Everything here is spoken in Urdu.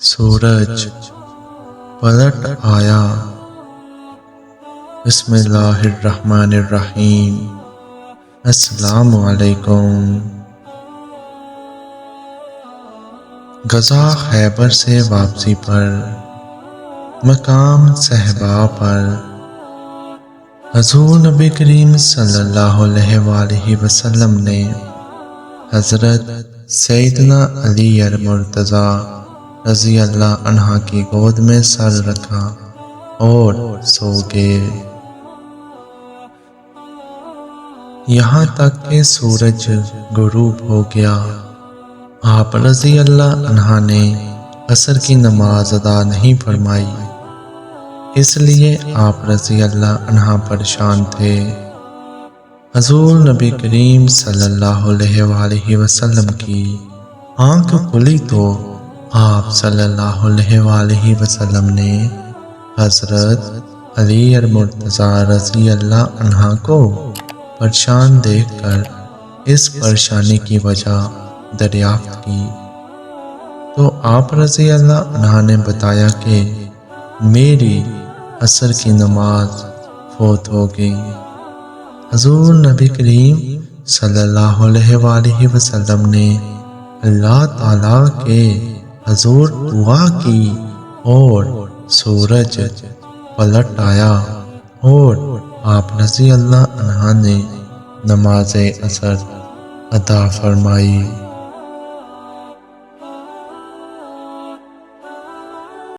سورج پلٹ آیا۔ بسم اللہ الرحمن الرحیم۔ السلام علیکم۔ غزوہ خیبر سے واپسی پر مقام صحبا پر حضور نبی کریم صلی اللہ علیہ وآلہ وسلم نے حضرت سیدنا علی المرتضیٰ رضی اللہ عنہ کی گود میں سر رکھا اور سو گئے، یہاں تک کہ سورج غروب ہو گیا۔ آپ رضی اللہ عنہ نے عصر کی نماز ادا نہیں فرمائی، اس لیے آپ رضی اللہ عنہ پریشان تھے۔ حضور نبی کریم صلی اللہ علیہ وآلہ وسلم کی آنکھ کھلی تو آپ صلی اللہ علیہ وآلہ وسلم نے حضرت علی المرتضیٰ رضی اللہ عنہ کو پریشان دیکھ کر اس پریشانی کی وجہ دریافت کی تو آپ رضی اللہ عنہ نے بتایا کہ میری عصر کی نماز فوت ہو گئی۔ حضور نبی کریم صلی اللہ علیہ وآلہ وسلم نے اللہ تعالیٰ کے حضور دعا کی اور سورج پلٹ آیا اور آپ رضی اللہ عنہ نے نماز عصر ادا فرمائی۔